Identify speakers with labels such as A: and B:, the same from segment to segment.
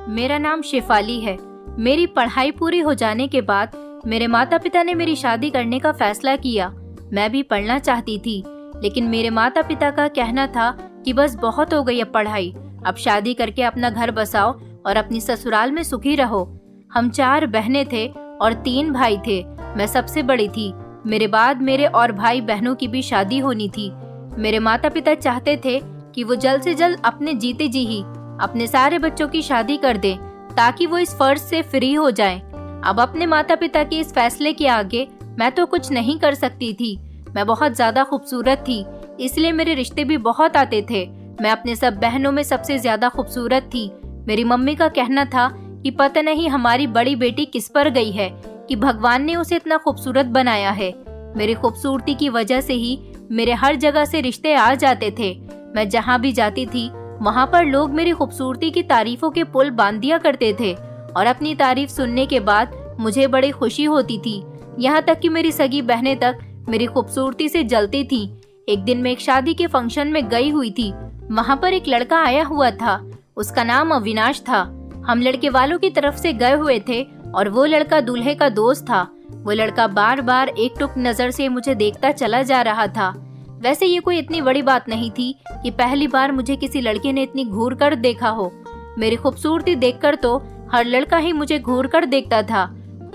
A: मेरा नाम शेफाली है। मेरी पढ़ाई पूरी हो जाने के बाद मेरे माता पिता ने मेरी शादी करने का फैसला किया। मैं भी पढ़ना चाहती थी, लेकिन मेरे माता पिता का कहना था कि बस बहुत हो गई अब पढ़ाई, अब शादी करके अपना घर बसाओ और अपनी ससुराल में सुखी रहो। हम 4 बहनें थे और 3 भाई थे। मैं सबसे बड़ी थी। मेरे बाद मेरे और भाई बहनों की भी शादी होनी थी। मेरे माता पिता चाहते थे कि वो जल्द से जल्द अपने जीते जी ही अपने सारे बच्चों की शादी कर दें, ताकि वो इस फर्ज से फ्री हो जाएं। अब अपने माता पिता के इस फैसले के आगे मैं तो कुछ नहीं कर सकती थी। मैं बहुत ज्यादा खूबसूरत थी, इसलिए मेरे रिश्ते भी बहुत आते थे। मैं अपने सब बहनों में सबसे ज्यादा खूबसूरत थी। मेरी मम्मी का कहना था कि पता नहीं हमारी बड़ी बेटी किस पर गई है कि भगवान ने उसे इतना खूबसूरत बनाया है। मेरी खूबसूरती की वजह से ही मेरे हर जगह से रिश्ते आ जाते थे। मैं जहाँ भी जाती थी वहाँ पर लोग मेरी खूबसूरती की तारीफों के पुल बांध दिया करते थे और अपनी तारीफ सुनने के बाद मुझे बड़ी खुशी होती थी। यहाँ तक कि मेरी सगी बहनें तक मेरी खूबसूरती से जलती थी। एक दिन मैं एक शादी के फंक्शन में गई हुई थी। वहाँ पर एक लड़का आया हुआ था। उसका नाम अविनाश था। हम लड़के वालों की तरफ से गए हुए थे और वो लड़का दूल्हे का दोस्त था। वो लड़का बार बार एक टुक नजर से मुझे देखता चला जा रहा था। वैसे ये कोई इतनी बड़ी बात नहीं थी कि पहली बार मुझे किसी लड़के ने इतनी घूर कर देखा हो। मेरी खूबसूरती देखकर तो हर लड़का ही मुझे घूर कर देखता था।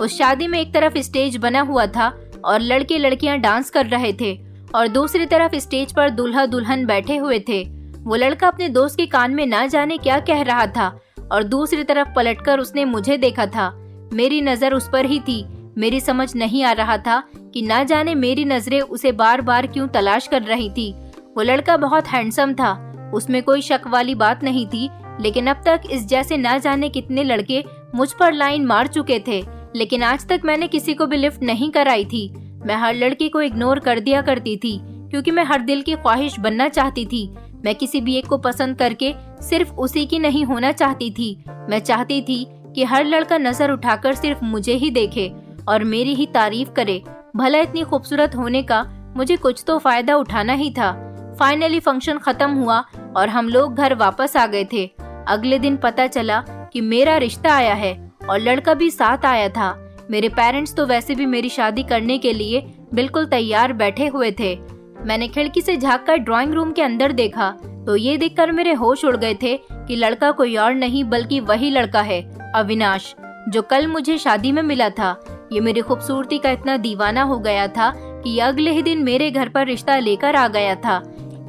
A: उस शादी में एक तरफ स्टेज बना हुआ था और लड़के लड़कियां डांस कर रहे थे और दूसरी तरफ स्टेज पर दूल्हा दुल्हन बैठे हुए थे। वो लड़का अपने दोस्त के कान में ना जाने क्या कह रहा था और दूसरी तरफ पलटकर उसने मुझे देखा था। मेरी नजर उस पर ही थी। मेरी समझ नहीं आ रहा था कि ना जाने मेरी नजरें उसे बार बार क्यों तलाश कर रही थी। वो लड़का बहुत हैंडसम था, उसमें कोई शक वाली बात नहीं थी। लेकिन अब तक इस जैसे ना जाने कितने लड़के मुझ पर लाइन मार चुके थे, लेकिन आज तक मैंने किसी को भी लिफ्ट नहीं कराई थी। मैं हर लड़की को इग्नोर कर दिया करती थी, क्योंकि मैं हर दिल की ख्वाहिश बनना चाहती थी। मैं किसी भी एक को पसंद करके सिर्फ उसी की नहीं होना चाहती थी। मैं चाहती थी कि हर लड़का नजर उठाकर सिर्फ मुझे ही देखे और मेरी ही तारीफ करे। भला इतनी खूबसूरत होने का मुझे कुछ तो फायदा उठाना ही था। फाइनली फंक्शन खत्म हुआ और हम लोग घर वापस आ गए थे। अगले दिन पता चला कि मेरा रिश्ता आया है और लड़का भी साथ आया था। मेरे पेरेंट्स तो वैसे भी मेरी शादी करने के लिए बिल्कुल तैयार बैठे हुए थे। मैंने खिड़की से झांककर ड्राइंग रूम के अंदर देखा तो ये देखकर मेरे होश उड़ गए थे कि लड़का कोई और नहीं बल्कि वही लड़का है, अविनाश, जो कल मुझे शादी में मिला था। ये मेरी खूबसूरती का इतना दीवाना हो गया था कि अगले ही दिन मेरे घर पर रिश्ता लेकर आ गया था।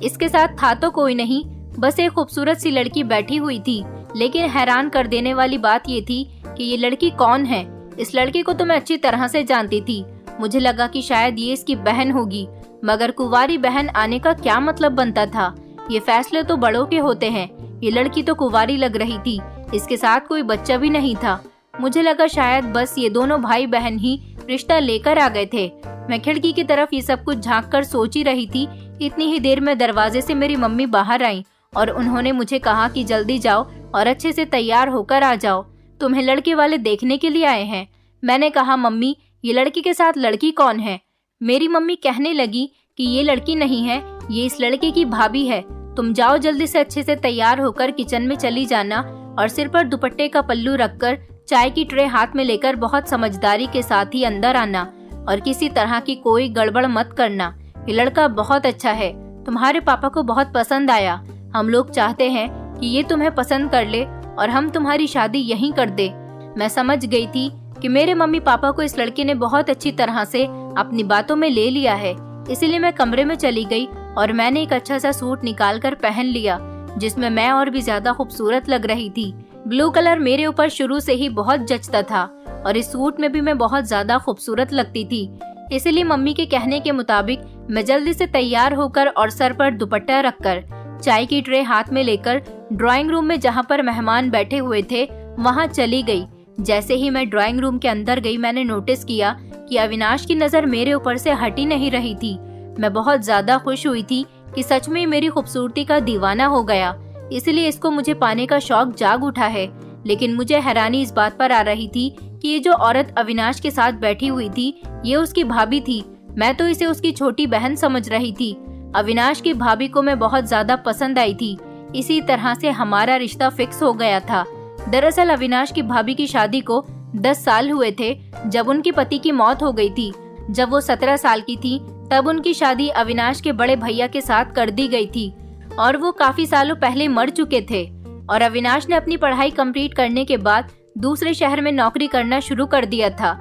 A: इसके साथ था तो कोई नहीं, बस एक खूबसूरत सी लड़की बैठी हुई थी। लेकिन हैरान कर देने वाली बात ये थी कि ये लड़की कौन है। इस लड़की को तो मैं अच्छी तरह से जानती थी। मुझे लगा कि शायद ये इसकी बहन होगी, मगर कुंवारी बहन आने का क्या मतलब बनता था। ये फैसले तो बड़ों के होते हैं। ये लड़की तो कुंवारी लग रही थी, इसके साथ कोई बच्चा भी नहीं था। मुझे लगा शायद बस ये दोनों भाई बहन ही रिश्ता लेकर आ गए थे। मैं खिड़की की तरफ ये सब कुछ झांक कर सोच ही रही थी। इतनी ही देर में दरवाजे से मेरी मम्मी बाहर आई और उन्होंने मुझे कहा कि जल्दी जाओ और अच्छे से तैयार होकर आ जाओ, तुम्हें लड़के वाले देखने के लिए आए हैं। मैंने कहा, मम्मी ये लड़की के साथ लड़की कौन है? मेरी मम्मी कहने लगी कि ये लड़की नहीं है, ये इस लड़के की भाभी है। तुम जाओ जल्दी से अच्छे से तैयार होकर किचन में चली जाना और सिर पर दुपट्टे का पल्लू रखकर चाय की ट्रे हाथ में लेकर बहुत समझदारी के साथ ही अंदर आना और किसी तरह की कोई गड़बड़ मत करना। ये लड़का बहुत अच्छा है, तुम्हारे पापा को बहुत पसंद आया। हम लोग चाहते हैं कि ये तुम्हें पसंद कर ले और हम तुम्हारी शादी यहीं कर दे। मैं समझ गई थी कि मेरे मम्मी पापा को इस लड़के ने बहुत अच्छी तरह से अपनी बातों में ले लिया है। इसलिए मैं कमरे में चली गई और मैंने एक अच्छा सा सूट निकाल कर पहन लिया, जिसमें मैं और भी ज्यादा खूबसूरत लग रही थी। ब्लू कलर मेरे ऊपर शुरू से ही बहुत जचता था और इस सूट में भी मैं बहुत ज्यादा खूबसूरत लगती थी। इसलिए मम्मी के कहने के मुताबिक मैं जल्दी से तैयार होकर और सर पर दुपट्टा रखकर चाय की ट्रे हाथ में लेकर ड्राइंग रूम में जहाँ पर मेहमान बैठे हुए थे वहाँ चली गई। जैसे ही मैं ड्राइंग रूम के अंदर गई, मैंने नोटिस किया कि अविनाश की नजर मेरे ऊपर से हट ही नहीं रही थी। मैं बहुत ज्यादा खुश हुई थी कि सच में मेरी खूबसूरती का दीवाना हो गया, इसलिए इसको मुझे पाने का शौक जाग उठा है। लेकिन मुझे हैरानी इस बात पर आ रही थी कि ये जो औरत अविनाश के साथ बैठी हुई थी ये उसकी भाभी थी। मैं तो इसे उसकी छोटी बहन समझ रही थी। अविनाश की भाभी को मैं बहुत ज्यादा पसंद आई थी। इसी तरह से हमारा रिश्ता फिक्स हो गया था। दरअसल अविनाश की भाभी की शादी को 10 साल हुए थे जब उनके पति की मौत हो गई थी। जब वो 17 साल की थी तब उनकी शादी अविनाश के बड़े भैया के साथ कर दी गई थी और वो काफी सालों पहले मर चुके थे। और अविनाश ने अपनी पढ़ाई कंप्लीट करने के बाद दूसरे शहर में नौकरी करना शुरू कर दिया था।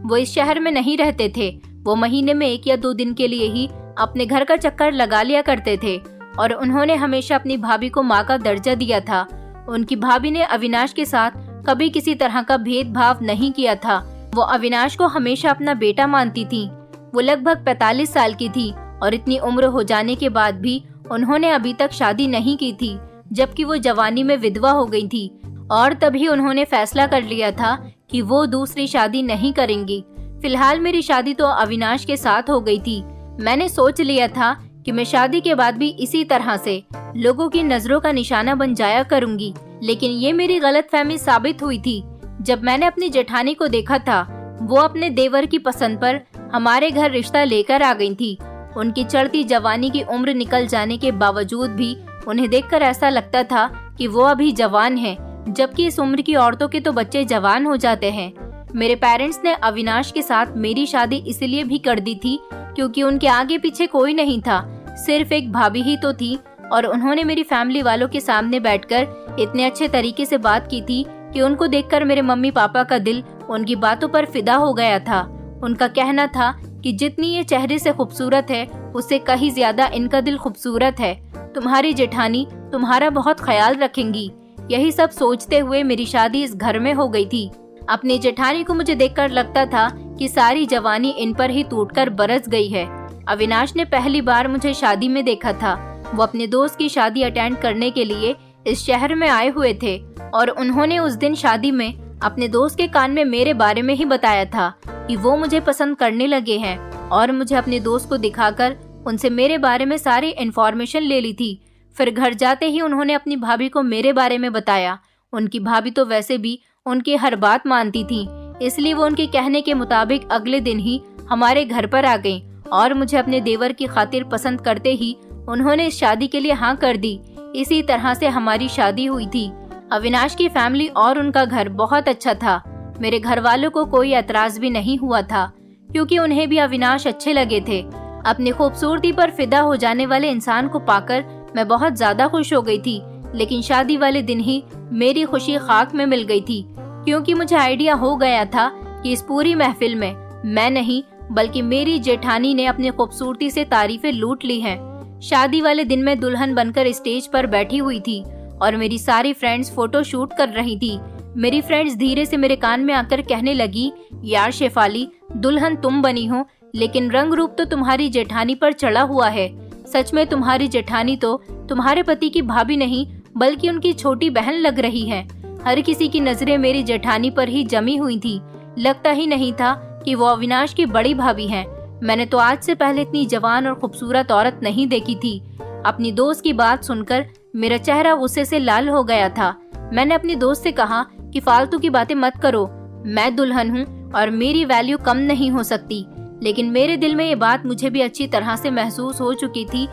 A: वो इस शहर में नहीं रहते थे, वो महीने में 1 या 2 दिन के लिए ही अपने घर का चक्कर लगा लिया करते थे और उन्होंने हमेशा अपनी भाभी को माँ का दर्जा दिया था। उनकी भाभी ने अविनाश के साथ कभी किसी तरह का भेदभाव नहीं किया था। वो अविनाश को हमेशा अपना बेटा मानती थी। वो लगभग 45 साल की थी और इतनी उम्र हो जाने के बाद भी उन्होंने अभी तक शादी नहीं की थी, जबकि वो जवानी में विधवा हो गई थी और तभी उन्होंने फैसला कर लिया था कि वो दूसरी शादी नहीं करेंगी। फिलहाल मेरी शादी तो अविनाश के साथ हो गई थी। मैंने सोच लिया था कि मैं शादी के बाद भी इसी तरह से लोगों की नजरों का निशाना बन जाया करूंगी, लेकिन ये मेरी गलतफहमी साबित हुई थी। जब मैंने अपनी जेठानी को देखा था, वो अपने देवर की पसंद पर हमारे घर रिश्ता लेकर आ गई थी। उनकी चढ़ती जवानी की उम्र निकल जाने के बावजूद भी उन्हें देखकर ऐसा लगता था कि वो अभी जवान हैं, जबकि इस उम्र की औरतों के तो बच्चे जवान हो जाते हैं। मेरे पेरेंट्स ने अविनाश के साथ मेरी शादी इसलिए भी कर दी थी क्योंकि उनके आगे पीछे कोई नहीं था, सिर्फ एक भाभी ही तो थी और उन्होंने मेरी फैमिली वालों के सामने बैठकर इतने अच्छे तरीके से बात की थी कि उनको देखकर मेरे मम्मी पापा का दिल उनकी बातों पर फिदा हो गया था। उनका कहना था कि जितनी ये चेहरे से खूबसूरत है उससे कहीं ज्यादा इनका दिल खूबसूरत है। तुम्हारी जेठानी तुम्हारा बहुत ख्याल रखेंगी। यही सब सोचते हुए मेरी शादी इस घर में हो गई थी। अपनी जेठानी को मुझे देखकर लगता था कि सारी जवानी इन पर ही टूटकर बरस गई है। अविनाश ने पहली बार मुझे शादी में देखा था। वो अपने दोस्त की शादी अटेंड करने के लिए इस शहर में आए हुए थे और उन्होंने उस दिन शादी में अपने दोस्त के कान में मेरे बारे में ही बताया था कि वो मुझे पसंद करने लगे हैं और मुझे अपने दोस्त को दिखाकर उनसे मेरे बारे में सारी इन्फॉर्मेशन ले ली थी। फिर घर जाते ही उन्होंने अपनी भाभी को मेरे बारे में बताया। उनकी भाभी तो वैसे भी उनकी हर बात मानती थी, इसलिए वो उनके कहने के मुताबिक अगले दिन ही हमारे घर पर आ गई और मुझे अपने देवर की खातिर पसंद करते ही उन्होंने इस शादी के लिए हाँ कर दी। इसी तरह से हमारी शादी हुई थी। अविनाश की फैमिली और उनका घर बहुत अच्छा था। मेरे घर वालों को कोई एतराज भी नहीं हुआ था क्योंकि उन्हें भी अविनाश अच्छे लगे थे। अपनी खूबसूरती पर फिदा हो जाने वाले इंसान को पाकर मैं बहुत ज्यादा खुश हो गई थी, लेकिन शादी वाले दिन ही मेरी खुशी खाक में मिल गई थी क्योंकि मुझे आइडिया हो गया था कि इस पूरी महफिल में मैं नहीं बल्कि मेरी जेठानी ने अपनी खूबसूरती से तारीफें लूट ली हैं। शादी वाले दिन मैं दुल्हन बनकर स्टेज पर बैठी हुई थी और मेरी सारी फ्रेंड्स फोटो शूट कर रही थी। मेरी फ्रेंड्स धीरे से मेरे कान में आकर कहने लगी, यार शेफाली, दुल्हन तुम बनी हो लेकिन रंग रूप तो तुम्हारी जेठानी पर चढ़ा हुआ है। सच में तुम्हारी जेठानी तो तुम्हारे पति की भाभी नहीं बल्कि उनकी छोटी बहन लग रही है। हर किसी की नजरें मेरी जेठानी पर ही जमी हुई थी। लगता ही नहीं था कि वो अविनाश की बड़ी भाभी हैं। मैंने तो आज से पहले इतनी जवान और खूबसूरत औरत नहीं देखी थी। अपनी दोस्त की बात सुनकर मेरा चेहरा गुस्से से लाल हो गया था। मैंने अपनी दोस्त से कहा कि फालतू की बातें मत करो, मैं दुल्हन हूँ और मेरी वैल्यू कम नहीं हो सकती। लेकिन मेरे दिल में ये बात मुझे भी अच्छी तरह से महसूस हो चुकी थी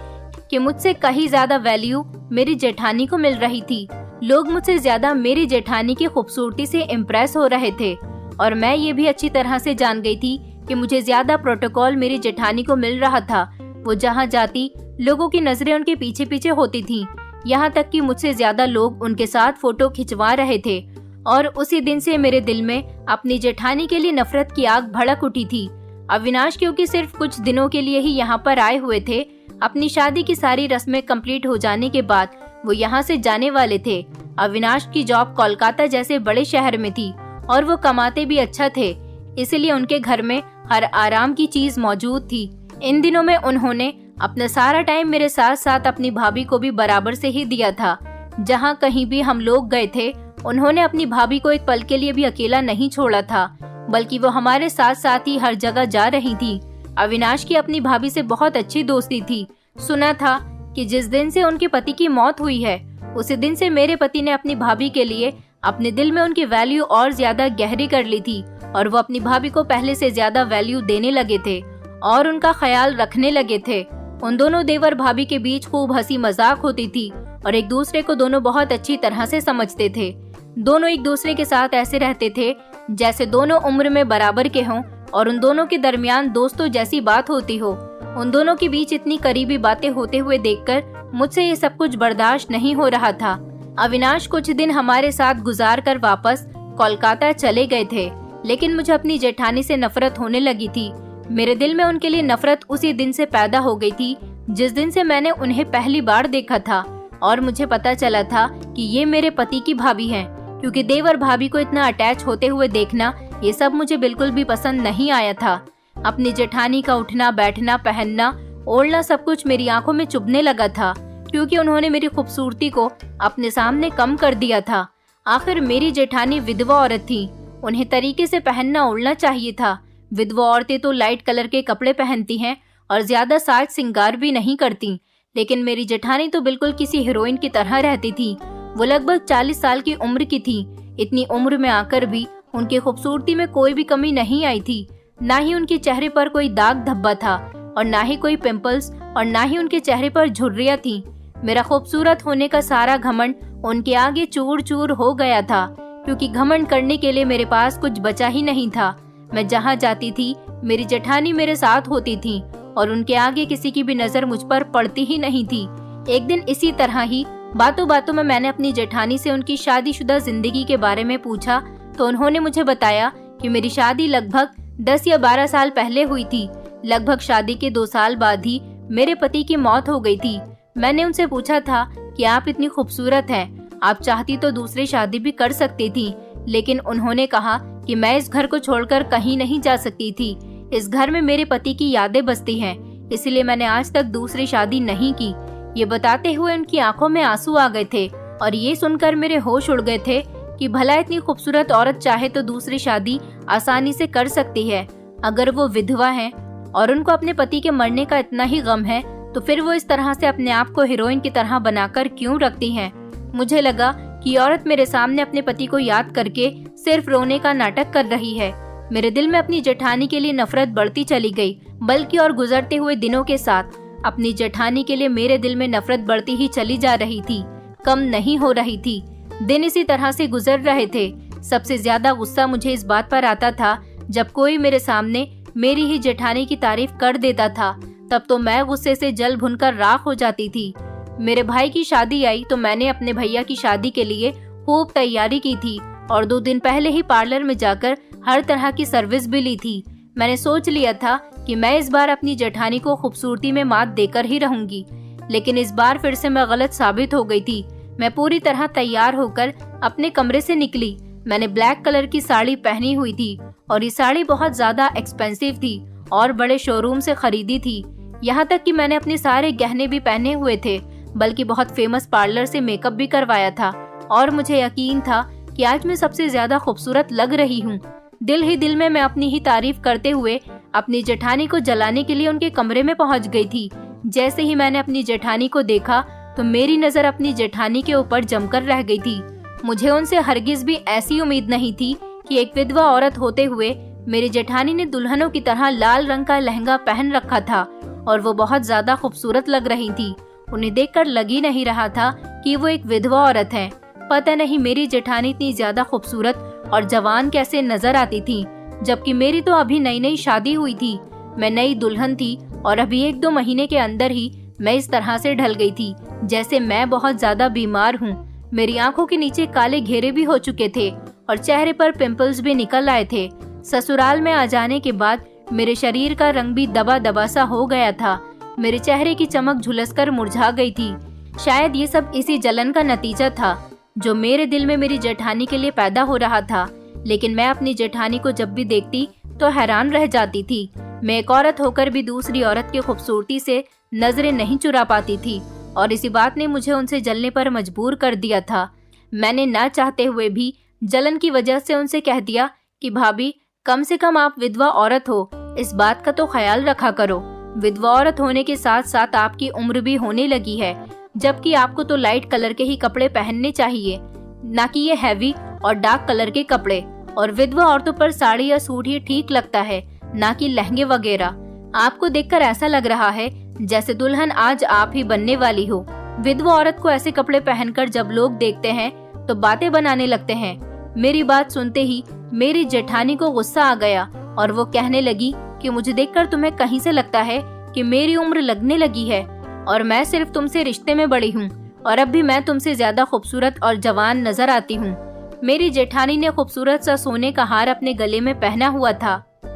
A: कि मुझसे कहीं ज्यादा वैल्यू मेरी जेठानी को मिल रही थी। लोग मुझसे ज्यादा मेरी जेठानी की खूबसूरती से इम्प्रेस हो रहे थे और मैं ये भी अच्छी तरह से जान गई थी कि मुझे ज्यादा प्रोटोकॉल मेरी जेठानी को मिल रहा था। वो जहाँ जाती लोगों की नजरें उनके पीछे पीछे होती थीं। यहाँ तक कि मुझसे ज्यादा लोग उनके साथ फोटो खिंचवा रहे थे और उसी दिन से मेरे दिल में अपनी जेठानी के लिए नफरत की आग भड़क उठी थी। अविनाश क्योंकि सिर्फ कुछ दिनों के लिए ही यहाँ पर आए हुए थे, अपनी शादी की सारी रस्में कंप्लीट हो जाने के बाद वो यहाँ से जाने वाले थे। अविनाश की जॉब कोलकाता जैसे बड़े शहर में थी और वो कमाते भी अच्छा थे, इसलिए उनके घर में हर आराम की चीज मौजूद थी। इन दिनों में उन्होंने अपना सारा टाइम मेरे साथ साथ अपनी भाभी को भी बराबर से ही दिया था। जहाँ कहीं भी हम लोग गए थे उन्होंने अपनी भाभी को एक पल के लिए भी अकेला नहीं छोड़ा था, बल्कि वो हमारे साथ साथ ही हर जगह जा रही थी। अविनाश की अपनी भाभी से बहुत अच्छी दोस्ती थी। सुना था कि जिस दिन से उनके पति की मौत हुई है उसी दिन से मेरे पति ने अपनी भाभी के लिए अपने दिल में उनकी वैल्यू और ज्यादा गहरी कर ली थी और वो अपनी भाभी को पहले से ज्यादा वैल्यू देने लगे थे और उनका ख्याल रखने लगे थे। उन दोनों देवर भाभी के बीच खूब हंसी मजाक होती थी और एक दूसरे को दोनों बहुत अच्छी तरह से समझते थे। दोनों एक दूसरे के साथ ऐसे रहते थे जैसे दोनों उम्र में बराबर के हों और उन दोनों के दरमियान दोस्तों जैसी बात होती हो। उन दोनों के बीच इतनी करीबी बातें होते हुए देखकर मुझसे ये सब कुछ बर्दाश्त नहीं हो रहा था। अविनाश कुछ दिन हमारे साथ गुजार कर वापस कोलकाता चले गए थे, लेकिन मुझे अपनी जेठानी से नफरत होने लगी थी। मेरे दिल में उनके लिए नफरत उसी दिन से पैदा हो गई थी जिस दिन से मैंने उन्हें पहली बार देखा था और मुझे पता चला था कि ये मेरे पति की भाभी हैं, क्योंकि देवर भाभी को इतना अटैच होते हुए देखना ये सब मुझे बिल्कुल भी पसंद नहीं आया था। अपनी जेठानी का उठना बैठना पहनना ओढ़ना सब कुछ मेरी आंखों में चुभने लगा था, क्योंकि उन्होंने मेरी खूबसूरती को अपने सामने कम कर दिया था। आखिर मेरी जेठानी विधवा औरत थी, उन्हें तरीके से पहनना ओढ़ना चाहिए था। विधवा औरतें तो लाइट कलर के कपड़े पहनती हैं और ज्यादा साज श्रृंगार भी नहीं करती, लेकिन मेरी जेठानी तो बिल्कुल किसी हीरोइन की तरह रहती थी। वो लगभग 40 साल की उम्र की थी। इतनी उम्र में आकर भी उनकी खूबसूरती में कोई भी कमी नहीं आई थी। ना ही उनके चेहरे पर कोई दाग धब्बा था और ना ही कोई पिंपल्स और ना ही उनके चेहरे पर झुर्रियां थी। मेरा खूबसूरत होने का सारा घमंड उनके आगे चूर चूर हो गया था, क्योंकि घमंड करने के लिए मेरे पास कुछ बचा ही नहीं था। मैं जहाँ जाती थी मेरी जेठानी मेरे साथ होती थी और उनके आगे किसी की भी नजर मुझ पर पड़ती ही नहीं थी। एक दिन इसी तरह ही बातों बातों में मैंने अपनी जेठानी से उनकी शादीशुदा जिंदगी के बारे में पूछा तो उन्होंने मुझे बताया कि मेरी शादी लगभग 10 या 12 साल पहले हुई थी। लगभग शादी के 2 साल बाद ही मेरे पति की मौत हो गई थी। मैंने उनसे पूछा था कि आप इतनी खूबसूरत हैं, आप चाहती तो दूसरी शादी भी कर सकती थी, लेकिन उन्होंने कहा कि मैं इस घर को छोड़कर कहीं नहीं जा सकती थी। इस घर में मेरे पति की यादें बसती हैं, इसलिए मैंने आज तक दूसरी शादी नहीं की। ये बताते हुए उनकी आंखों में आंसू आ गए थे और ये सुनकर मेरे होश उड़ गए थे कि भला इतनी खूबसूरत औरत चाहे तो दूसरी शादी आसानी से कर सकती है। अगर वो विधवा हैं और उनको अपने पति के मरने का इतना ही गम है तो फिर वो इस तरह से अपने आप को हीरोइन की तरह बनाकर क्यों रखती हैं? मुझे लगा कि औरत मेरे सामने अपने पति को याद करके सिर्फ रोने का नाटक कर रही है। मेरे दिल में अपनी जेठानी के लिए नफरत बढ़ती चली गई, बल्कि और गुजरते हुए दिनों के साथ अपनी जेठानी के लिए मेरे दिल में नफरत बढ़ती ही चली जा रही थी, कम नहीं हो रही थी। दिन इसी तरह से गुजर रहे थे। सबसे ज्यादा गुस्सा मुझे इस बात पर आता था जब कोई मेरे सामने मेरी ही जेठानी की तारीफ कर देता था, तब तो मैं गुस्से से जल भुनकर राख हो जाती थी। मेरे भाई की शादी आई तो मैंने अपने भैया की शादी के लिए खूब तैयारी की थी और 2 दिन पहले ही पार्लर में जाकर हर तरह की सर्विस भी ली थी। मैंने सोच लिया था कि मैं इस बार अपनी जेठानी को खूबसूरती में मात देकर ही रहूंगी, लेकिन इस बार फिर से मैं गलत साबित हो गई थी। मैं पूरी तरह तैयार होकर अपने कमरे से निकली। मैंने ब्लैक कलर की साड़ी पहनी हुई थी और ये साड़ी बहुत ज्यादा एक्सपेंसिव थी और बड़े शोरूम से खरीदी थी। यहाँ तक कि मैंने अपने सारे गहने भी पहने हुए थे, बल्कि बहुत फेमस पार्लर से मेकअप भी करवाया था और मुझे यकीन था कि आज मैं सबसे ज्यादा खूबसूरत लग रही हूँ। दिल ही दिल में मैं अपनी ही तारीफ करते हुए अपनी जेठानी को जलाने के लिए उनके कमरे में पहुँच गई थी। जैसे ही मैंने अपनी जेठानी को देखा तो मेरी नजर अपनी जेठानी के ऊपर जमकर रह गई थी। मुझे उनसे हरगिज भी ऐसी उम्मीद नहीं थी कि एक विधवा औरत होते हुए मेरी जेठानी ने दुल्हनों की तरह लाल रंग का लहंगा पहन रखा था और वो बहुत ज्यादा खूबसूरत लग रही थी। उन्हें देखकर लग ही नहीं रहा था कि वो एक विधवा औरत है। पता नहीं मेरी जेठानी इतनी ज्यादा खूबसूरत और जवान कैसे नजर आती थी, जबकि मेरी तो अभी नई नई शादी हुई थी। मैं नई दुल्हन थी और अभी 1-2 महीने के अंदर ही मैं इस तरह से ढल गई थी जैसे मैं बहुत ज्यादा बीमार हूँ। मेरी आंखों के नीचे काले घेरे भी हो चुके थे और चेहरे पर पिंपल्स भी निकल आए थे। ससुराल में आ जाने के बाद मेरे शरीर का रंग भी दबा दबा सा हो गया था। मेरे चेहरे की चमक झुलसकर मुरझा गई थी। शायद ये सब इसी जलन का नतीजा था जो मेरे दिल में मेरी जेठानी के लिए पैदा हो रहा था। लेकिन मैं अपनी जेठानी को जब भी देखती तो हैरान रह जाती थी। मैं एक औरत होकर भी दूसरी औरत की खूबसूरती से नजरें नहीं चुरा पाती थी और इसी बात ने मुझे उनसे जलने पर मजबूर कर दिया था। मैंने ना चाहते हुए भी जलन की वजह से उनसे कह दिया कि भाभी, कम से कम आप विधवा औरत हो, इस बात का तो ख्याल रखा करो। विधवा औरत होने के साथ साथ आपकी उम्र भी होने लगी है, जबकि आपको तो लाइट कलर के ही कपड़े पहनने चाहिए, ना कि ये हैवी और डार्क कलर के कपड़े। और विधवा औरतों पर साड़ी या सूट ही ठीक लगता है, ना कि लहंगे वगैरह। आपको देखकर ऐसा लग रहा है जैसे दुल्हन आज आप ही बनने वाली हो। विधवा औरत को ऐसे कपड़े पहनकर जब लोग देखते हैं तो बातें बनाने लगते हैं। मेरी बात सुनते ही मेरी जेठानी को गुस्सा आ गया और वो कहने लगी कि मुझे देखकर तुम्हें कहीं से लगता है कि मेरी उम्र लगने लगी है और मैं सिर्फ तुमसे रिश्ते में बड़ी हूँ और अब भी मैं तुमसे ज्यादा खूबसूरत और जवान नजर आती हूँ। मेरी जेठानी ने खूबसूरत सा सोने का हार अपने गले में पहना हुआ था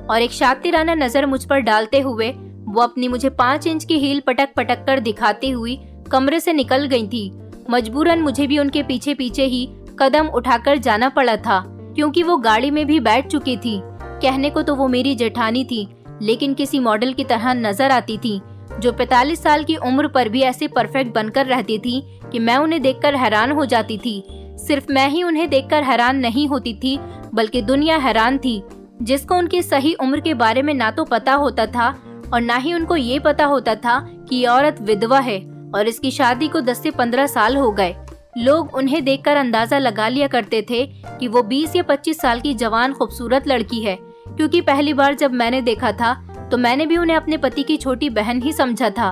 A: और एक शातिराना नजर मुझ पर डालते हुए वो अपनी मुझे 5 इंच की हील पटक पटक कर दिखाती हुई कमरे से निकल गई थी। मजबूरन मुझे भी उनके पीछे पीछे ही कदम उठाकर जाना पड़ा था, क्योंकि वो गाड़ी में भी बैठ चुकी थी। कहने को तो वो मेरी जेठानी थी, लेकिन किसी मॉडल की तरह नजर आती थी, जो 45 साल की उम्र पर भी ऐसे परफेक्ट बनकर रहती थी कि मैं उन्हें देखकर हैरान हो जाती थी। सिर्फ मैं ही उन्हें देखकर हैरान नहीं होती थी, बल्कि दुनिया हैरान थी, जिसको उनकी सही उम्र के बारे में ना तो पता होता था और ना ही उनको ये पता होता था कि ये औरत विधवा है और इसकी शादी को 10 से 15 साल हो गए। लोग उन्हें देखकर अंदाजा लगा लिया करते थे कि वो 20 या 25 साल की जवान खूबसूरत लड़की है, क्योंकि पहली बार जब मैंने देखा था तो मैंने भी उन्हें अपने पति की छोटी बहन ही समझा था।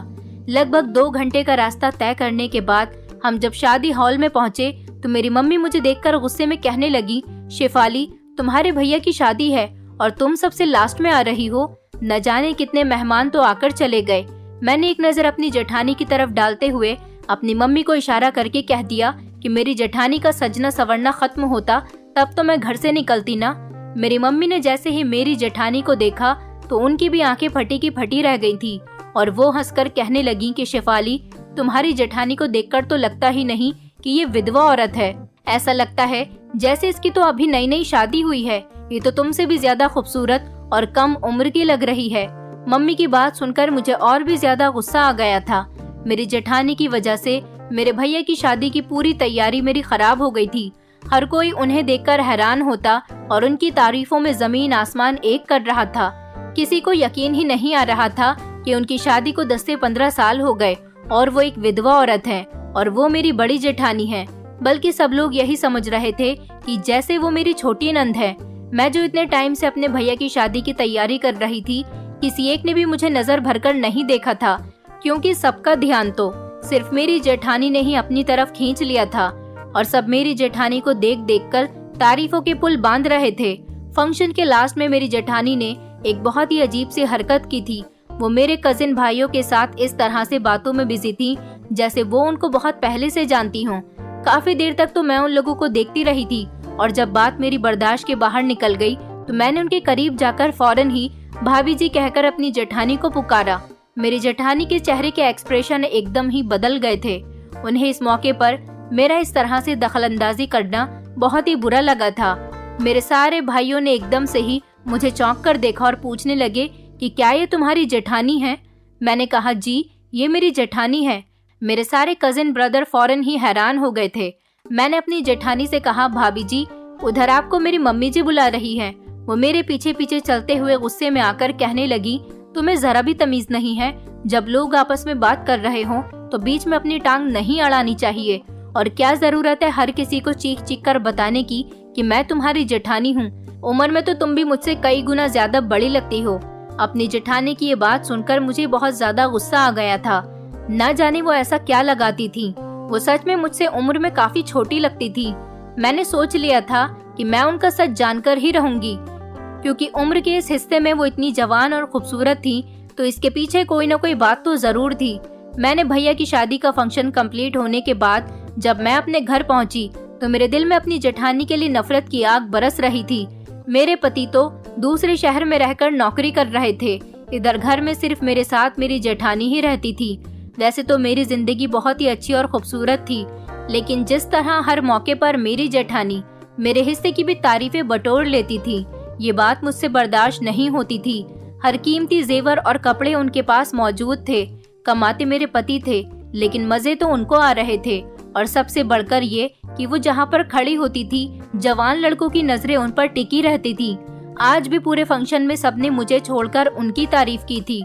A: लगभग 2 घंटे का रास्ता तय करने के बाद हम जब शादी हॉल में पहुंचे तो मेरी मम्मी मुझे देखकर गुस्से में कहने लगी, शेफाली, तुम्हारे भैया की शादी है और तुम सबसे लास्ट में आ रही हो। न जाने कितने मेहमान तो आकर चले गए। मैंने एक नजर अपनी जेठानी की तरफ डालते हुए अपनी मम्मी को इशारा करके कह दिया कि मेरी जेठानी का सजना संवरना खत्म होता तब तो मैं घर से निकलती ना। मेरी मम्मी ने जैसे ही मेरी जेठानी को देखा तो उनकी भी आंखें फटी की फटी रह गई थी और वो हंसकर कहने लगी कि शेफाली, तुम्हारी जेठानी को देखकर तो लगता ही नहीं कि ये विधवा औरत है। ऐसा लगता है जैसे इसकी तो अभी नई नई शादी हुई है। ये तो तुमसे भी ज्यादा खूबसूरत और कम उम्र की लग रही है। मम्मी की बात सुनकर मुझे और भी ज्यादा गुस्सा आ गया था। मेरी जेठानी की वजह से मेरे भैया की शादी की पूरी तैयारी मेरी खराब हो गई थी। हर कोई उन्हें देखकर हैरान होता और उनकी तारीफों में जमीन आसमान एक कर रहा था। किसी को यकीन ही नहीं आ रहा था कि उनकी शादी को 10 से 15 साल हो गए और वो एक विधवा औरत है और वो मेरी बड़ी जेठानी है। बल्कि सब लोग यही समझ रहे थे कि जैसे वो मेरी छोटी नंद है। मैं जो इतने टाइम से अपने भैया की शादी की तैयारी कर रही थी, किसी एक ने भी मुझे नजर भरकर नहीं देखा था, क्योंकि सबका ध्यान तो सिर्फ मेरी जेठानी ने ही अपनी तरफ खींच लिया था और सब मेरी जेठानी को देख देख कर तारीफों के पुल बांध रहे थे। फंक्शन के लास्ट में मेरी जेठानी ने एक बहुत ही अजीब सी हरकत की थी। वो मेरे कजिन भाइयों के साथ इस तरह से बातों में बिजी थी जैसे वो उनको बहुत पहले से जानती हों। काफी देर तक तो मैं उन लोगों को देखती रही थी और जब बात मेरी बर्दाश्त के बाहर निकल गई तो मैंने उनके करीब जाकर फौरन ही भाभी जी कहकर अपनी जेठानी को पुकारा। मेरी जेठानी के चेहरे के एक्सप्रेशन एकदम ही बदल गए थे। उन्हें इस मौके पर मेरा इस तरह से दखलंदाजी करना बहुत ही बुरा लगा था। मेरे सारे भाइयों ने एकदम से ही मुझे चौंक कर देखा और पूछने लगे कि क्या ये तुम्हारी जेठानी है? मैंने कहा, जी ये मेरी जेठानी है। मेरे सारे कजिन ब्रदर फौरन ही हैरान हो गए थे। मैंने अपनी जेठानी से कहा, भाभी जी उधर आपको मेरी मम्मी जी बुला रही हैं। वो मेरे पीछे पीछे चलते हुए गुस्से में आकर कहने लगी, तुम्हें जरा भी तमीज नहीं है? जब लोग आपस में बात कर रहे हों तो बीच में अपनी टांग नहीं अड़ानी चाहिए। और क्या जरूरत है हर किसी को चीख चीख कर बताने की कि मैं तुम्हारी जेठानी हूँ? उम्र में तो तुम भी मुझसे कई गुना ज्यादा बड़ी लगती हो। अपनी जेठानी की ये बात सुनकर मुझे बहुत ज्यादा गुस्सा आ गया था। न जाने वो ऐसा क्या लगाती थी। वो सच में मुझसे उम्र में काफी छोटी लगती थी। मैंने सोच लिया था कि मैं उनका सच जानकर ही रहूंगी, क्योंकि उम्र के इस हिस्से में वो इतनी जवान और खूबसूरत थी, तो इसके पीछे कोई न कोई बात तो जरूर थी। मैंने भैया की शादी का फंक्शन कंप्लीट होने के बाद जब मैं अपने घर पहुंची तो मेरे दिल में अपनी जेठानी के लिए नफरत की आग बरस रही थी। मेरे पति तो दूसरे शहर में रहकर नौकरी कर रहे थे। इधर घर में सिर्फ मेरे साथ मेरी जेठानी ही रहती थी। वैसे तो मेरी जिंदगी बहुत ही अच्छी और खूबसूरत थी, लेकिन जिस तरह हर मौके पर मेरी जेठानी मेरे हिस्से की भी तारीफें बटोर लेती थी, ये बात मुझसे बर्दाश्त नहीं होती थी। हर कीमती जेवर और कपड़े उनके पास मौजूद थे। कमाते मेरे पति थे, लेकिन मजे तो उनको आ रहे थे। और सबसे बढ़कर ये कि वो जहाँ पर खड़ी होती थी, जवान लड़कों की नजरें उन पर टिकी रहती थी। आज भी पूरे फंक्शन में सबने मुझे छोड़कर उनकी तारीफ की थी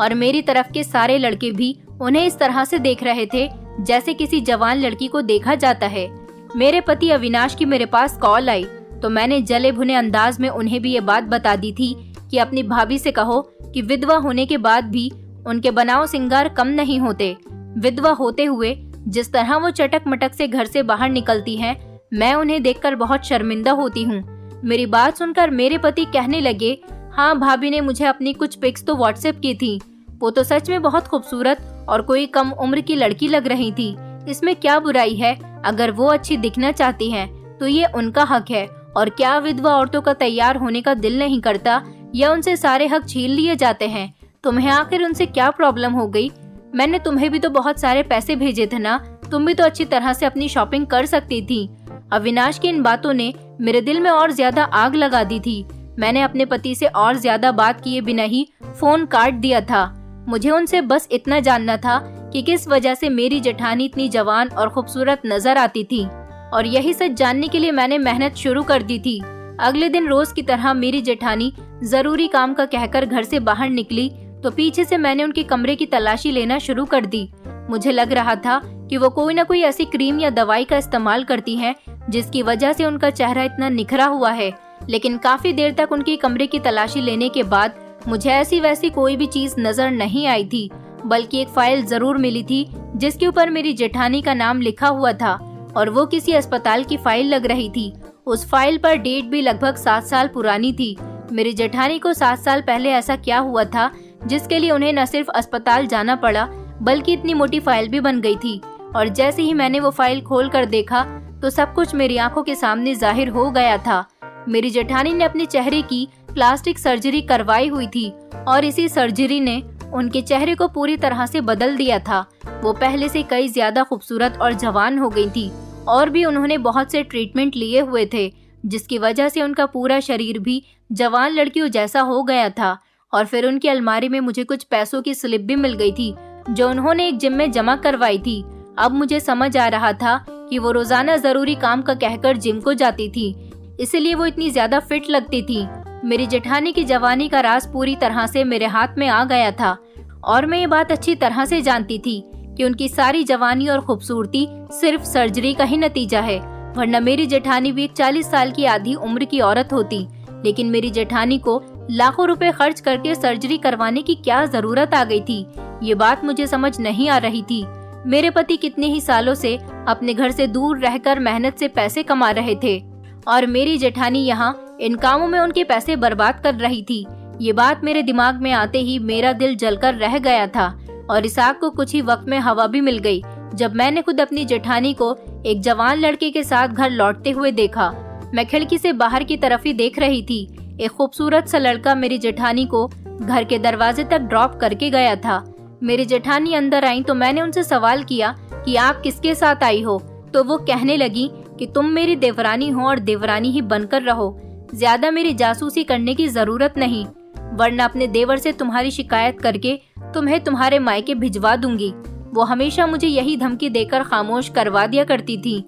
A: और मेरी तरफ के सारे लड़के भी उन्हें इस तरह से देख रहे थे जैसे किसी जवान लड़की को देखा जाता है। मेरे पति अविनाश की मेरे पास कॉल आई तो मैंने जले भुने अंदाज में उन्हें भी ये बात बता दी थी कि अपनी भाभी से कहो कि विधवा होने के बाद भी उनके बनाव सिंगार कम नहीं होते। विधवा होते हुए जिस तरह वो चटक मटक से घर से बाहर निकलती हैं, मैं उन्हें देखकर बहुत शर्मिंदा होती हूँ। मेरी बात सुनकर मेरे पति कहने लगे, हाँ भाभी ने मुझे अपनी कुछ पिक्स तो व्हाट्सएप की थी, वो तो सच में बहुत खूबसूरत और कोई कम उम्र की लड़की लग रही थी। इसमें क्या बुराई है? अगर वो अच्छी दिखना चाहती हैं तो ये उनका हक है। और क्या विधवा औरतों का तैयार होने का दिल नहीं करता या उनसे सारे हक छीन लिए जाते हैं? तुम्हें आखिर उनसे क्या प्रॉब्लम हो गई? मैंने तुम्हें भी तो बहुत सारे पैसे भेजे थे ना, तुम भी तो अच्छी तरह से अपनी शॉपिंग कर सकती थी। अविनाश की इन बातों ने मेरे दिल में और ज्यादा आग लगा दी थी। मैंने अपने पति से और ज्यादा बात किए बिना ही फोन काट दिया था। मुझे उनसे बस इतना जानना था कि किस वजह से मेरी जेठानी इतनी जवान और खूबसूरत नजर आती थी, और यही सच जानने के लिए मैंने मेहनत शुरू कर दी थी। अगले दिन रोज की तरह मेरी जेठानी जरूरी काम का कहकर घर से बाहर निकली तो पीछे से मैंने उनके कमरे की तलाशी लेना शुरू कर दी। मुझे लग रहा था कि वो कोई न कोई ऐसी क्रीम या दवाई का इस्तेमाल करती हैं जिसकी वजह से उनका चेहरा इतना निखरा हुआ है, लेकिन काफी देर तक उनके कमरे की तलाशी लेने के बाद मुझे ऐसी वैसी कोई भी चीज नजर नहीं आई थी, बल्कि एक फाइल जरूर मिली थी जिसके ऊपर मेरी जेठानी का नाम लिखा हुआ था और वो किसी अस्पताल की फाइल लग रही थी। उस फाइल पर डेट भी लगभग 7 साल पुरानी थी। मेरी जेठानी को 7 साल पहले ऐसा क्या हुआ था जिसके लिए उन्हें न सिर्फ अस्पताल जाना पड़ा बल्कि इतनी मोटी फाइल भी बन गई थी। और जैसे ही मैंने वो फाइल खोल कर देखा तो सब कुछ मेरी आंखों के सामने जाहिर हो गया था। मेरी जेठानी ने अपने चेहरे की प्लास्टिक सर्जरी करवाई हुई थी और इसी सर्जरी ने उनके चेहरे को पूरी तरह से बदल दिया था। वो पहले से कई ज्यादा खूबसूरत और जवान हो गई थी और भी उन्होंने बहुत से ट्रीटमेंट लिए हुए थे जिसकी वजह से उनका पूरा शरीर भी जवान लड़कियों जैसा हो गया था। और फिर उनकी अलमारी में मुझे कुछ पैसों की स्लिप भी मिल गई थी जो उन्होंने एक जिम में जमा करवाई थी। अब मुझे समझ आ रहा था कि वो रोजाना जरूरी काम का कहकर जिम को जाती थी, इसलिए वो इतनी ज्यादा फिट लगती थी। मेरी जेठानी की जवानी का राज पूरी तरह से मेरे हाथ में आ गया था और मैं ये बात अच्छी तरह से जानती थी कि उनकी सारी जवानी और खूबसूरती सिर्फ सर्जरी का ही नतीजा है, वरना मेरी जेठानी भी एक 40 साल की आधी उम्र की औरत होती। लेकिन मेरी जेठानी को लाखों रुपए खर्च करके सर्जरी करवाने की क्या जरूरत आ गई थी, ये बात मुझे समझ नहीं आ रही थी। मेरे पति कितने ही सालों से अपने घर से दूर रहकर मेहनत से पैसे कमा रहे थे और मेरी जेठानी यहाँ इन कामों में उनके पैसे बर्बाद कर रही थी। ये बात मेरे दिमाग में आते ही मेरा दिल जलकर रह गया था और इस आग को कुछ ही वक्त में हवा भी मिल गई जब मैंने खुद अपनी जेठानी को एक जवान लड़के के साथ घर लौटते हुए देखा। मैं खिड़की से बाहर की तरफ ही देख रही थी। एक खूबसूरत सा लड़का मेरी जेठानी को घर के दरवाजे तक ड्रॉप करके गया था। मेरी जेठानी अंदर आई तो मैंने उनसे सवाल किया कि आप किसके साथ आई हो, तो वो कहने लगी कि तुम मेरी देवरानी हो और देवरानी ही बनकर रहो, ज्यादा मेरी जासूसी करने की जरूरत नहीं, वरना अपने देवर से तुम्हारी शिकायत करके तुम्हें तुम्हारे मायके भिजवा दूंगी। वो हमेशा मुझे यही धमकी देकर खामोश करवा दिया करती थी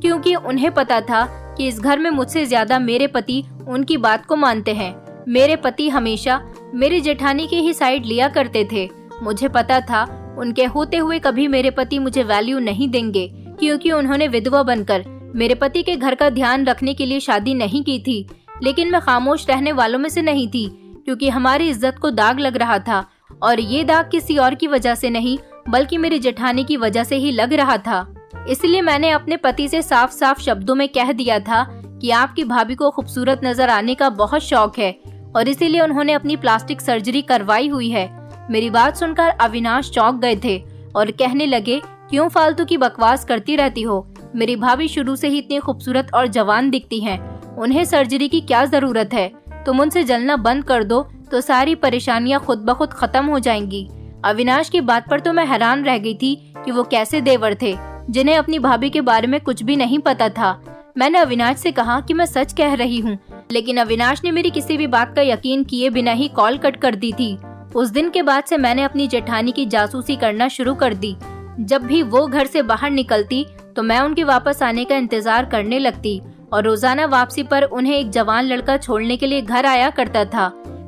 A: क्योंकि उन्हें पता था कि इस घर में मुझसे ज्यादा मेरे पति उनकी बात को मानते हैं। मेरे पति हमेशा मेरी जेठानी की ही साइड लिया करते थे। मुझे पता था उनके होते हुए कभी मेरे पति मुझे वैल्यू नहीं देंगे क्योंकि उन्होंने विधवा बनकर मेरे पति के घर का ध्यान रखने के लिए शादी नहीं की थी। लेकिन मैं खामोश रहने वालों में से नहीं थी क्योंकि हमारी इज्जत को दाग लग रहा था और ये दाग किसी और की वजह से नहीं बल्कि मेरी जेठानी की वजह से ही लग रहा था। इसलिए मैंने अपने पति से साफ साफ शब्दों में कह दिया था कि आपकी भाभी को खूबसूरत नजर आने का बहुत शौक है और इसीलिए उन्होंने अपनी प्लास्टिक सर्जरी करवाई हुई है। मेरी बात सुनकर अविनाश चौंक गए थे और कहने लगे, क्यों फालतू की बकवास करती रहती हो? मेरी भाभी शुरू से ही इतनी खूबसूरत और जवान दिखती हैं, उन्हें सर्जरी की क्या जरूरत है? तुम उनसे जलना बंद कर दो तो सारी परेशानियां खुद ब खुद खत्म हो जाएंगी। अविनाश की बात पर तो मैं हैरान रह गई थी कि वो कैसे देवर थे जिन्हें अपनी भाभी के बारे में कुछ भी नहीं पता था। मैंने अविनाश से कहा कि मैं सच कह रही हूँ, लेकिन अविनाश ने मेरी किसी भी बात का यकीन किए बिना ही कॉल कट कर दी थी। उस दिन के बाद से मैंने अपनी जेठानी की जासूसी करना शुरू कर दी। जब भी वो घर से बाहर निकलती तो मैं उनके वापस आने का इंतजार करने लगती और रोजाना वापसी पर उन्हें एक जवान लड़का छोड़ने के लिए घर आया करता था।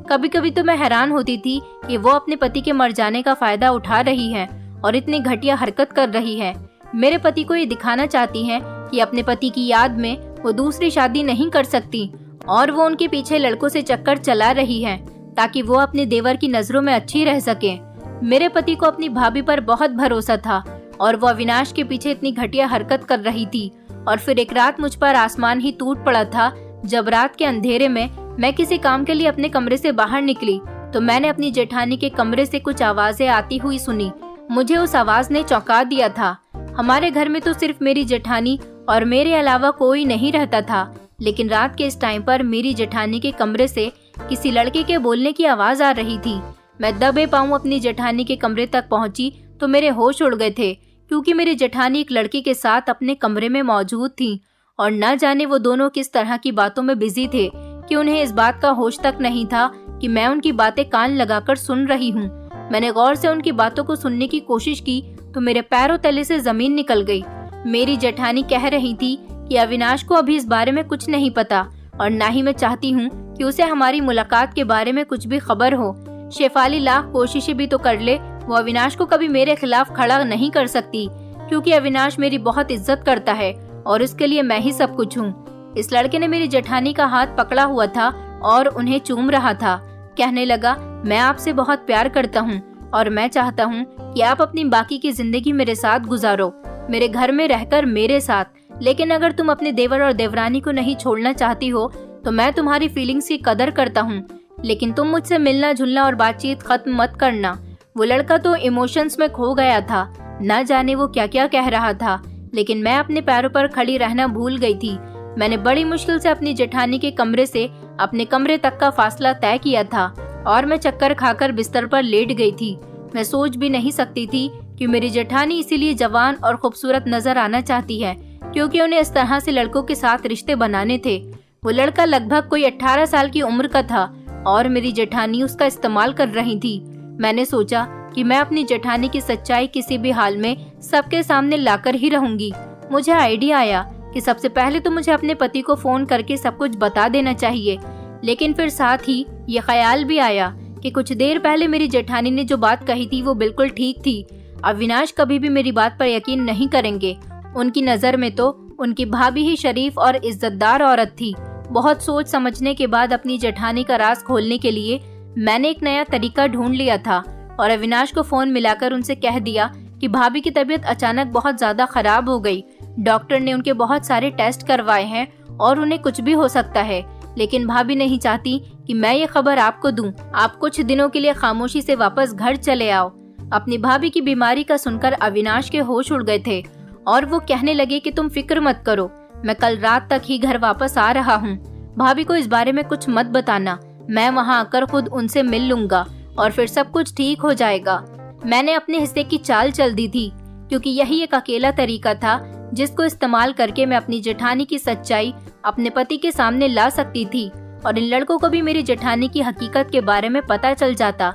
A: कभी कभी तो मैं हैरान होती थी कि वो अपने पति के मर जाने का फायदा उठा रही है और इतनी घटिया हरकत कर रही है। मेरे पति को ये दिखाना चाहती हैं कि अपने पति की याद में वो दूसरी शादी नहीं कर सकती और वो उनके पीछे लड़कों से चक्कर चला रही है ताकि वो अपने देवर की नजरों में अच्छी रह सके। मेरे पति को अपनी भाभी पर बहुत भरोसा था और वो अविनाश के पीछे इतनी घटिया हरकत कर रही थी और फिर एक रात मुझ पर आसमान ही टूट पड़ा था। जब रात के अंधेरे में मैं किसी काम के लिए अपने कमरे से बाहर निकली तो मैंने अपनी जेठानी के कमरे से कुछ आवाजें आती हुई सुनी। मुझे उस आवाज ने चौंका दिया था। हमारे घर में तो सिर्फ मेरी जेठानी और मेरे अलावा कोई नहीं रहता था, लेकिन रात के इस टाइम पर मेरी जेठानी के कमरे से किसी लड़के के बोलने की आवाज आ रही थी। मैं दबे पांव अपनी जेठानी के कमरे तक पहुंची तो मेरे होश उड़ गए थे, क्योंकि मेरी जेठानी एक लड़के के साथ अपने कमरे में मौजूद थी और न जाने वो दोनों किस तरह की बातों में बिजी थे कि उन्हें इस बात का होश तक नहीं था कि मैं उनकी बातें कान लगाकर सुन रही हूँ। मैंने गौर से उनकी बातों को सुनने की कोशिश की तो मेरे पैरों तले से जमीन निकल गई। मेरी जेठानी कह रही थी कि अविनाश को अभी इस बारे में कुछ नहीं पता और ना ही मैं चाहती हूँ कि उसे हमारी मुलाकात के बारे में कुछ भी खबर हो। शेफाली लाख कोशिशें भी तो कर ले, वो अविनाश को कभी मेरे खिलाफ खड़ा नहीं कर सकती, क्योंकि अविनाश मेरी बहुत इज्जत करता है और इसके लिए मैं ही सब कुछ हूँ। इस लड़के ने मेरी जेठानी का हाथ पकड़ा हुआ था और उन्हें चूम रहा था। कहने लगा, मैं आपसे बहुत प्यार करता हूँ और मैं चाहता हूँ कि आप अपनी बाकी की जिंदगी मेरे साथ गुजारो, मेरे घर में रहकर मेरे साथ। लेकिन अगर तुम अपने देवर और देवरानी को नहीं छोड़ना चाहती हो तो मैं तुम्हारी फीलिंग्स की कदर करता हूँ, लेकिन तुम मुझसे मिलना जुलना और बातचीत खत्म मत करना। वो लड़का तो इमोशंस में खो गया था, न जाने वो क्या क्या कह रहा था, लेकिन मैं अपने पैरों पर खड़ी रहना भूल गई थी। मैंने बड़ी मुश्किल से अपनी जेठानी के कमरे से अपने कमरे तक का फासला तय किया था और मैं चक्कर खाकर बिस्तर पर लेट गई थी। मैं सोच भी नहीं सकती थी कि मेरी जेठानी इसीलिए जवान और खूबसूरत नजर आना चाहती है, क्योंकि उन्हें इस तरह से लड़कों के साथ रिश्ते बनाने थे। वो लड़का लगभग कोई 18 साल की उम्र का था और मेरी जेठानी उसका इस्तेमाल कर रही थी। मैंने सोचा कि मैं अपनी जेठानी की सच्चाई किसी भी हाल में सबके सामने लाकर ही रहूंगी। मुझे आइडिया आया कि सबसे पहले तो मुझे अपने पति को फोन करके सब कुछ बता देना चाहिए, लेकिन फिर साथ ही ये ख्याल भी आया कि कुछ देर पहले मेरी जेठानी ने जो बात कही थी वो बिल्कुल ठीक थी। अविनाश कभी भी मेरी बात पर यकीन नहीं करेंगे। उनकी नज़र में तो उनकी भाभी ही शरीफ और इज्जतदार औरत थी। बहुत सोच समझने के बाद अपनी जेठानी का राज खोलने के लिए मैंने एक नया तरीका ढूंढ लिया था और अविनाश को फोन मिलाकर उनसे कह दिया कि भाभी की तबीयत अचानक बहुत ज्यादा खराब हो गई। डॉक्टर ने उनके बहुत सारे टेस्ट करवाए हैं और उन्हें कुछ भी हो सकता है, लेकिन भाभी नहीं चाहती कि मैं ये खबर आपको दूं। आप कुछ दिनों के लिए खामोशी से वापस घर चले आओ। अपनी भाभी की बीमारी का सुनकर अविनाश के होश उड़ गए थे और वो कहने लगे कि तुम फिक्र मत करो, मैं कल रात तक ही घर वापस आ रहा हूँ। भाभी को इस बारे में कुछ मत बताना, मैं वहाँ आकर खुद उनसे मिल लूंगा और फिर सब कुछ ठीक हो जाएगा। मैंने अपने हिस्से की चाल चल दी थी, क्योंकि यही एक अकेला तरीका था जिसको इस्तेमाल करके मैं अपनी जेठानी की सच्चाई अपने पति के सामने ला सकती थी और इन लड़कों को भी मेरी जेठानी की हकीकत के बारे में पता चल जाता।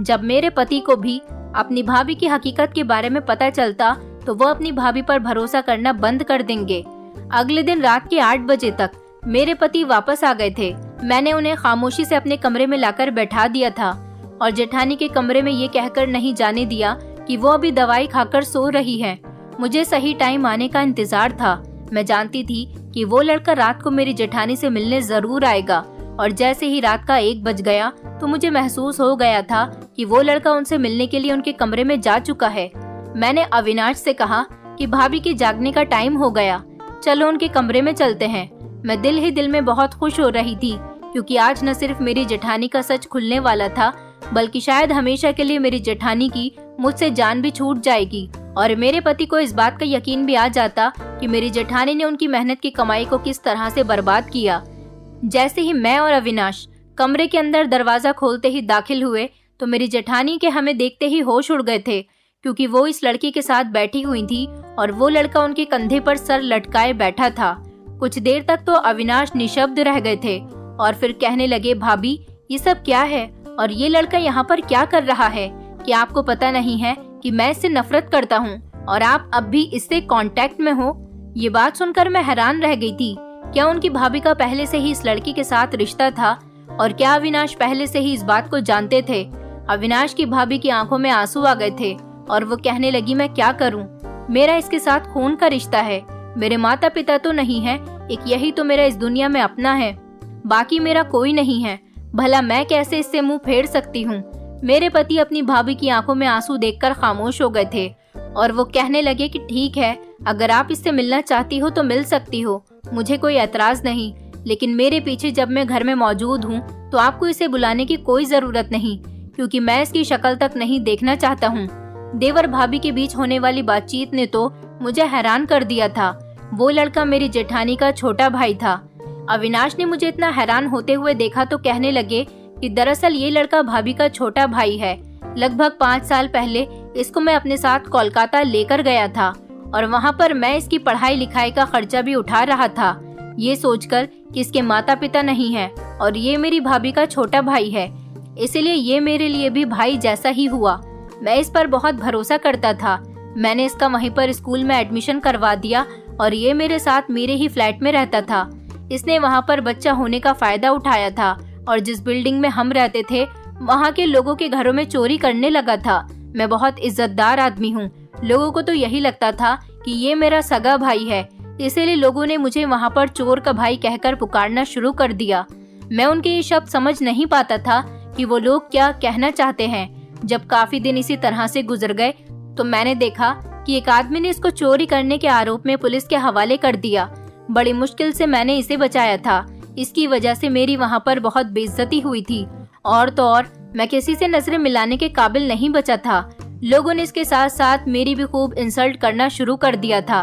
A: जब मेरे पति को भी अपनी भाभी की हकीकत के बारे में पता चलता तो वो अपनी भाभी पर भरोसा करना बंद कर देंगे। अगले दिन रात के 8 बजे तक मेरे पति वापस आ गए थे। मैंने उन्हें खामोशी से अपने कमरे में लाकर बैठा दिया था और जेठानी के कमरे में ये कहकर नहीं जाने दिया कि वो अभी दवाई खाकर सो रही है। मुझे सही टाइम आने का इंतजार था। मैं जानती थी कि वो लड़का रात को मेरी जेठानी से मिलने जरूर आएगा और जैसे ही रात का 1 बज गया तो मुझे महसूस हो गया था कि वो लड़का उनसे मिलने के लिए उनके कमरे में जा चुका है। मैंने अविनाश से कहा कि भाभी के जागने का टाइम हो गया, चलो उनके कमरे में चलते हैं। मैं दिल ही दिल में बहुत खुश हो रही थी, क्योंकि आज न सिर्फ मेरी जेठानी का सच खुलने वाला था, बल्कि शायद हमेशा के लिए मेरी जेठानी की मुझसे जान भी छूट जाएगी और मेरे पति को इस बात का यकीन भी आ जाता कि मेरी जेठानी ने उनकी मेहनत की कमाई को किस तरह से बर्बाद किया। जैसे ही मैं और अविनाश कमरे के अंदर दरवाजा खोलते ही दाखिल हुए तो मेरी जेठानी के हमें देखते ही होश उड़ गए थे, क्योंकि वो इस लड़की के साथ बैठी हुई थी और वो लड़का उनके कंधे पर सर लटकाए बैठा था। कुछ देर तक तो अविनाश निशब्द रह गए थे और फिर कहने लगे, भाभी ये सब क्या है और ये लड़का यहाँ पर क्या कर रहा है? क्या आपको पता नहीं है कि मैं इससे नफरत करता हूँ और आप अब भी इससे कांटेक्ट में हो? ये बात सुनकर मैं हैरान रह गई थी। क्या उनकी भाभी का पहले से ही इस लड़की के साथ रिश्ता था और क्या अविनाश पहले से ही इस बात को जानते थे? अविनाश की भाभी की आंखों में आंसू आ गए थे और वो कहने लगी, मैं क्या करूं? मेरा इसके साथ खून का रिश्ता है। मेरे माता पिता तो नहीं है, एक यही तो मेरा इस दुनिया में अपना है, बाकी मेरा कोई नहीं है। भला मैं कैसे इससे मुंह फेर सकती हूँ? मेरे पति अपनी भाभी की आंखों में आंसू देखकर खामोश हो गए थे और वो कहने लगे कि ठीक है, अगर आप इससे मिलना चाहती हो तो मिल सकती हो, मुझे कोई एतराज नहीं, लेकिन मेरे पीछे जब मैं घर में मौजूद हूँ तो आपको इसे बुलाने की कोई जरूरत नहीं, क्योंकि मैं इसकी शक्ल तक नहीं देखना चाहता हूँ। देवर भाभी के बीच होने वाली बातचीत ने तो मुझे हैरान कर दिया था। वो लड़का मेरी जेठानी का छोटा भाई था। अविनाश ने मुझे इतना हैरान होते हुए देखा तो कहने लगे कि दरअसल ये लड़का भाभी का छोटा भाई है। लगभग 5 साल पहले इसको मैं अपने साथ कोलकाता लेकर गया था और वहाँ पर मैं इसकी पढ़ाई लिखाई का खर्चा भी उठा रहा था, ये सोचकर कि इसके माता पिता नहीं है और ये मेरी भाभी का छोटा भाई है, इसलिए ये मेरे लिए भी भाई जैसा ही हुआ। मैं इस पर बहुत भरोसा करता था। मैंने इसका वहीं पर स्कूल में एडमिशन करवा दिया और ये मेरे साथ मेरे ही फ्लैट में रहता था। इसने वहाँ पर बच्चा होने का फायदा उठाया था और जिस बिल्डिंग में हम रहते थे वहाँ के लोगों के घरों में चोरी करने लगा था। मैं बहुत इज्जतदार आदमी हूँ, लोगों को तो यही लगता था कि ये मेरा सगा भाई है, इसीलिए लोगों ने मुझे वहाँ पर चोर का भाई कहकर पुकारना शुरू कर दिया। मैं उनके ये शब्द समझ नहीं पाता था कि वो लोग क्या कहना चाहते हैं। जब काफी दिन इसी तरह से गुजर गए तो मैंने देखा कि एक आदमी ने इसको चोरी करने के आरोप में पुलिस के हवाले कर दिया। बड़ी मुश्किल से मैंने इसे बचाया था। इसकी वजह से मेरी वहाँ पर बहुत बेइज्जती हुई थी और तो और मैं किसी से नजरें मिलाने के काबिल नहीं बचा था। लोगों ने इसके साथ साथ मेरी भी खूब इंसल्ट करना शुरू कर दिया था।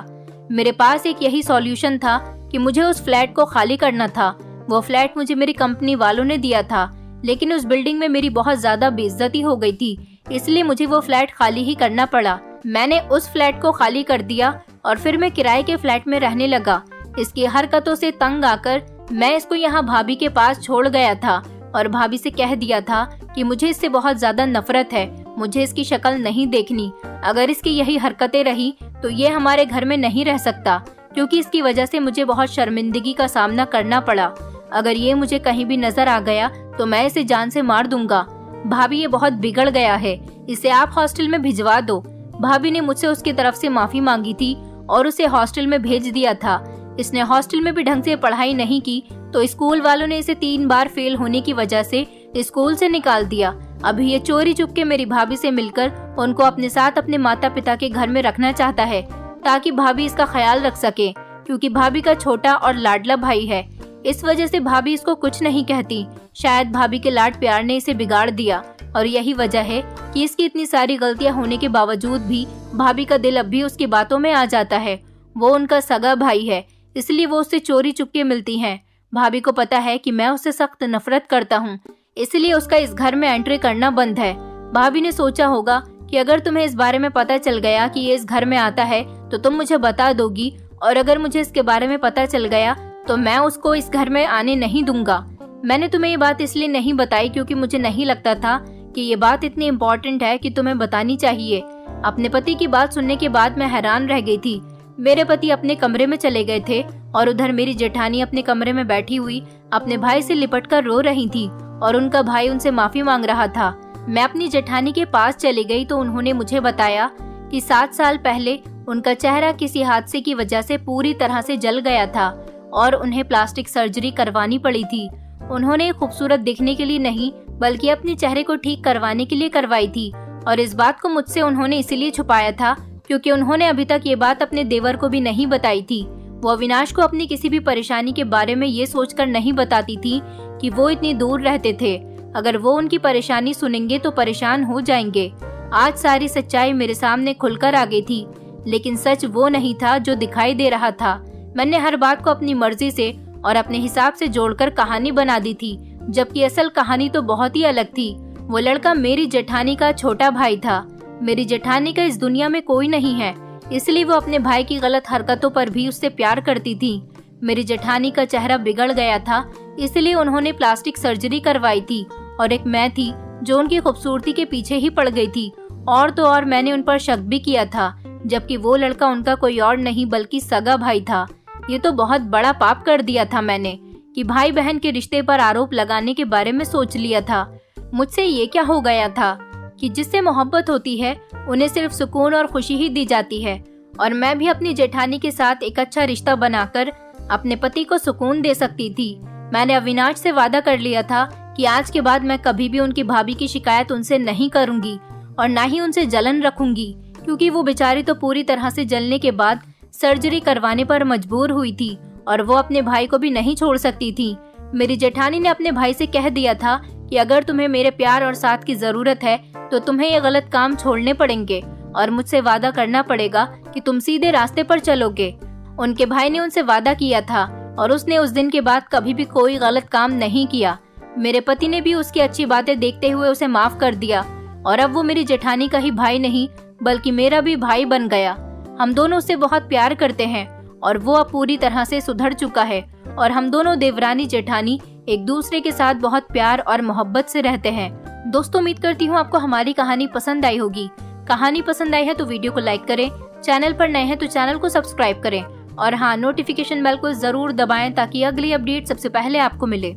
A: मेरे पास एक यही सॉल्यूशन था कि मुझे उस फ्लैट को खाली करना था। वो फ्लैट मुझे मेरी कंपनी वालों ने दिया था, लेकिन उस बिल्डिंग में मेरी बहुत ज्यादा बेइज्जती हो गई थी, इसलिए मुझे वो फ्लैट खाली ही करना पड़ा। मैंने उस फ्लैट को खाली कर दिया और फिर मैं किराए के फ्लैट में रहने लगा। इसकी हरकतों से तंग आकर मैं इसको यहाँ भाभी के पास छोड़ गया था और भाभी से कह दिया था कि मुझे इससे बहुत ज्यादा नफरत है, मुझे इसकी शक्ल नहीं देखनी। अगर इसकी यही हरकतें रही तो ये हमारे घर में नहीं रह सकता, क्योंकि इसकी वजह से मुझे बहुत शर्मिंदगी का सामना करना पड़ा। अगर ये मुझे कहीं भी नजर आ गया तो मैं इसे जान से मार दूंगा। भाभी ये बहुत बिगड़ गया है, इसे आप हॉस्टल में भिजवा दो। भाभी ने मुझसे उसकी तरफ से माफी मांगी थी और उसे हॉस्टल में भेज दिया था। इसने हॉस्टल में भी ढंग से पढ़ाई नहीं की तो स्कूल वालों ने इसे 3 बार फेल होने की वजह से स्कूल से निकाल दिया। अभी ये चोरी चुपके मेरी भाभी से मिलकर उनको अपने साथ अपने माता पिता के घर में रखना चाहता है, ताकि भाभी इसका ख्याल रख सके, क्योंकि भाभी का छोटा और लाडला भाई है। इस वजह से भाभी इसको कुछ नहीं कहती। शायद भाभी के लाड प्यार ने इसे बिगाड़ दिया और यही वजह है कि इसकी इतनी सारी गलतियां होने के बावजूद भी भाभी का दिल अब भी उसकी बातों में आ जाता है। वो उनका सगा भाई है, इसलिए वो उससे चोरी चुपके मिलती हैं। भाभी को पता है कि मैं उससे सख्त नफरत करता हूँ, इसलिए उसका इस घर में एंट्री करना बंद है। भाभी ने सोचा होगा कि अगर तुम्हें इस बारे में पता चल गया कि ये इस घर में आता है तो तुम मुझे बता दोगी, और अगर मुझे इसके बारे में पता चल गया तो मैं उसको इस घर में आने नहीं दूंगा। मैंने तुम्हें ये बात इसलिए नहीं बताई क्योंकि मुझे नहीं लगता था कि ये बात इतनी इम्पोर्टेंट है कि तुम्हें बतानी चाहिए। अपने पति की बात सुनने के बाद मैं हैरान रह गई थी। मेरे पति अपने कमरे में चले गए थे और उधर मेरी जेठानी अपने कमरे में बैठी हुई अपने भाई से लिपटकर रो रही थी और उनका भाई उनसे माफी मांग रहा था। मैं अपनी जेठानी के पास चली गई तो उन्होंने मुझे बताया कि 7 साल पहले उनका चेहरा किसी हादसे की वजह से पूरी तरह से जल गया था और उन्हें प्लास्टिक सर्जरी करवानी पड़ी थी। उन्होंने खूबसूरत दिखने के लिए नहीं बल्कि अपने चेहरे को ठीक करवाने के लिए करवाई थी, और इस बात को मुझसे उन्होंने इसलिए छुपाया था क्योंकि उन्होंने अभी तक ये बात अपने देवर को भी नहीं बताई थी। वो अविनाश को अपनी किसी भी परेशानी के बारे में ये सोचकर नहीं बताती थी कि वो इतनी दूर रहते थे। अगर वो उनकी परेशानी सुनेंगे तो परेशान हो जाएंगे। आज सारी सच्चाई मेरे सामने खुलकर आ गई थी, लेकिन सच वो नहीं था जो दिखाई दे रहा था। मैंने हर बात को अपनी मर्जी से और अपने हिसाब से जोड़कर कहानी बना दी थी, जबकि असल कहानी तो बहुत ही अलग थी। वो लड़का मेरी जेठानी का छोटा भाई था। मेरी जेठानी का इस दुनिया में कोई नहीं है, इसलिए वो अपने भाई की गलत हरकतों पर भी उससे प्यार करती थी। मेरी जेठानी का चेहरा बिगड़ गया था, इसलिए उन्होंने प्लास्टिक सर्जरी करवाई थी, और एक मैं थी जो उनकी खूबसूरती के पीछे ही पड़ गई थी। और तो और मैंने उन पर शक भी किया था, जबकि वो लड़का उनका कोई और नहीं बल्कि सगा भाई था। ये तो बहुत बड़ा पाप कर दिया था मैंने कि भाई बहन के रिश्ते पर आरोप लगाने के बारे में सोच लिया था। मुझसे ये क्या हो गया था कि जिससे मोहब्बत होती है उन्हें सिर्फ सुकून और खुशी ही दी जाती है, और मैं भी अपनी जेठानी के साथ एक अच्छा रिश्ता बनाकर अपने पति को सुकून दे सकती थी। मैंने अविनाश से वादा कर लिया था कि आज के बाद मैं कभी भी उनकी भाभी की शिकायत उनसे नहीं करूंगी और ना ही उनसे जलन रखूंगी, क्योंकि वो बेचारी तो पूरी तरह से जलने के बाद सर्जरी करवाने पर मजबूर हुई थी और वो अपने भाई को भी नहीं छोड़ सकती थी। मेरी जेठानी ने अपने भाई से कह दिया था कि अगर तुम्हें मेरे प्यार और साथ की जरूरत है तो तुम्हें ये गलत काम छोड़ने पड़ेंगे और मुझसे वादा करना पड़ेगा कि तुम सीधे रास्ते पर चलोगे। उनके भाई ने उनसे वादा किया था और उसने उस दिन के बाद कभी भी कोई गलत काम नहीं किया। मेरे पति ने भी उसकी अच्छी बातें देखते हुए उसे माफ कर दिया और अब वो मेरी जेठानी का ही भाई नहीं बल्कि मेरा भी भाई बन गया। हम दोनों उससे बहुत प्यार करते हैं और वो अब पूरी तरह से सुधर चुका है और हम दोनों देवरानी जेठानी एक दूसरे के साथ बहुत प्यार और मोहब्बत से रहते हैं। दोस्तों, उम्मीद करती हूँ आपको हमारी कहानी पसंद आई होगी। कहानी पसंद आई है तो वीडियो को लाइक करें, चैनल पर नए हैं तो चैनल को सब्सक्राइब करें और हाँ, नोटिफिकेशन बेल को जरूर दबाएं ताकि अगली अपडेट सबसे पहले आपको मिले।